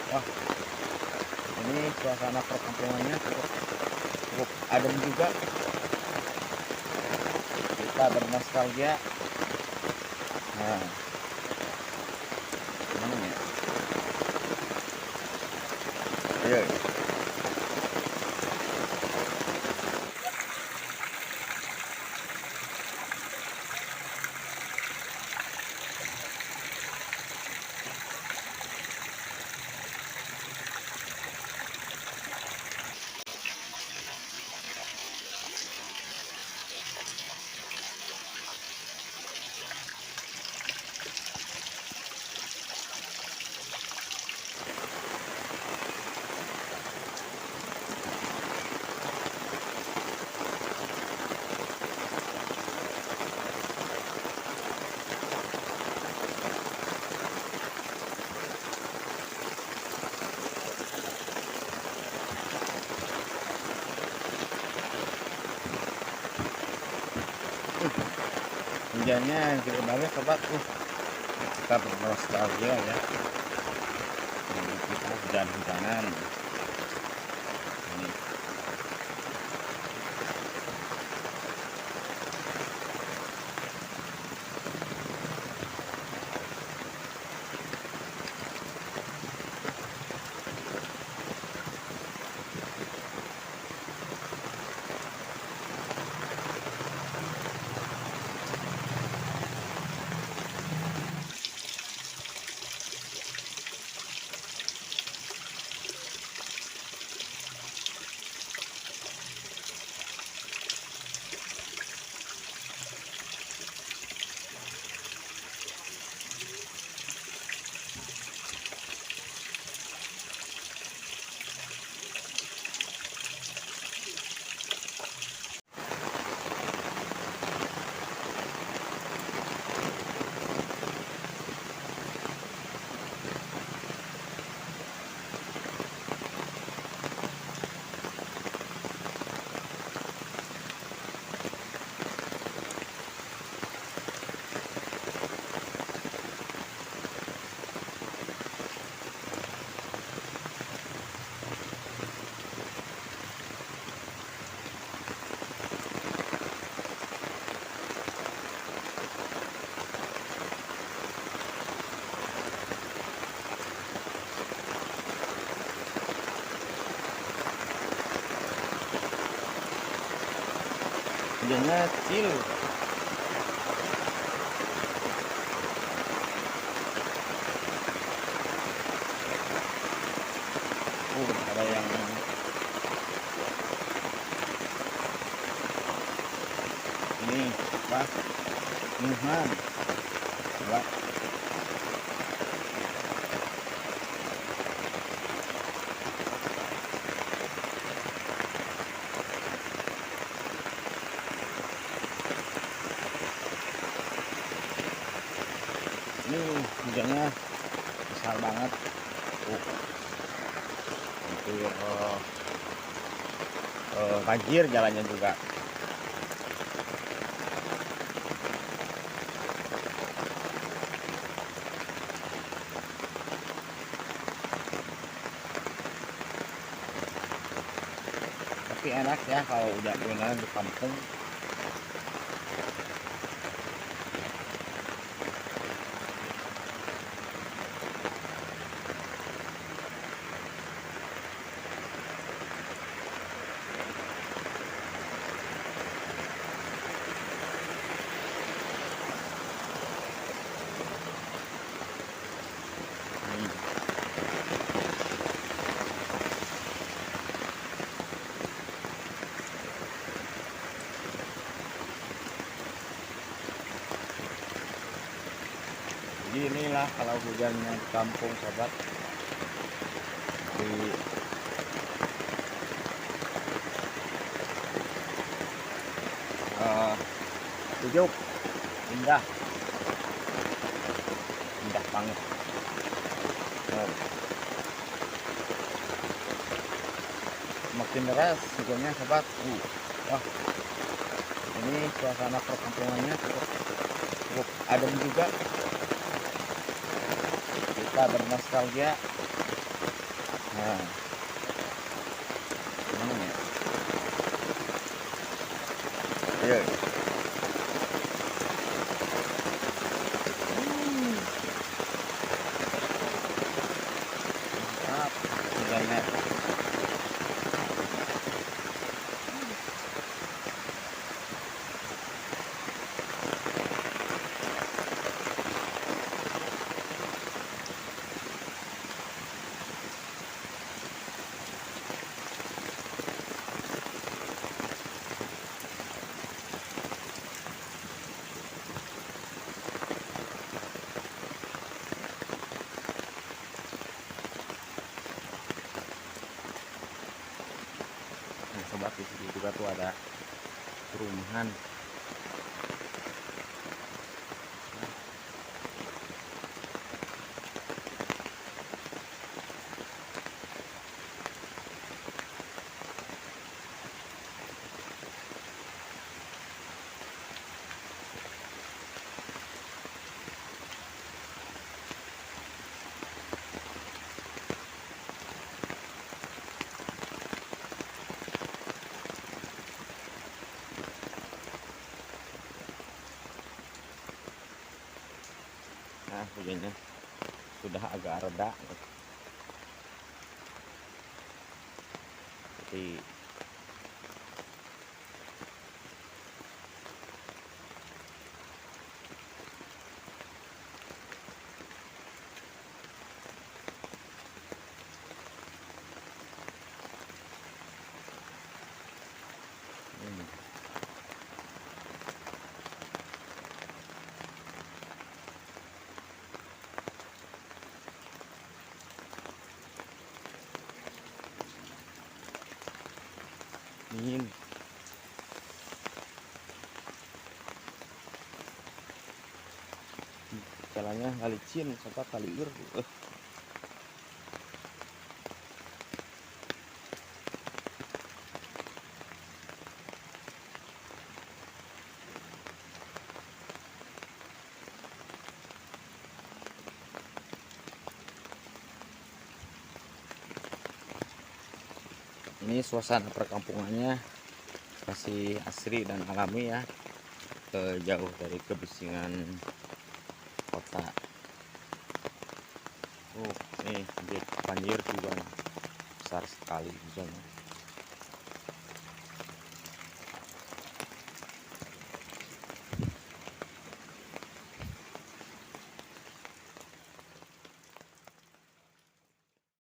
Wah, ini suasana perkampungannya cukup adem juga. Kita bernostalgia. Nah, gimana ya? Ayo. Hujannya gede banget sobat. Kita bernostalgia ya. Jadi kita hujan-hujanan. Ini hujannya kecil. Ada yang ini apa? Nuhan. Coba. Ini hujannya besar banget. Hampir banjir jalannya juga. Tapi enak ya kalau udah benar di kampung. Jadi inilah kalau hujannya di kampung sobat. Di Ujuk indah banget. Makin deras hujannya sobat. Wah, ini suasana perkampungannya cukup adem juga. Kita bernostalgia. Nah, gimana ya? Ayo. Mantap. Nilainya. Nah, sobat, di sini juga tuh ada perumahan. Nah, hujannya sudah agak reda. Jadi dingin. Jalannya licin, sobat, kaliur. Ini suasana perkampungannya masih asri dan alami ya, jauh dari kebisingan kota. Nih banjir juga besar sekali hujannya.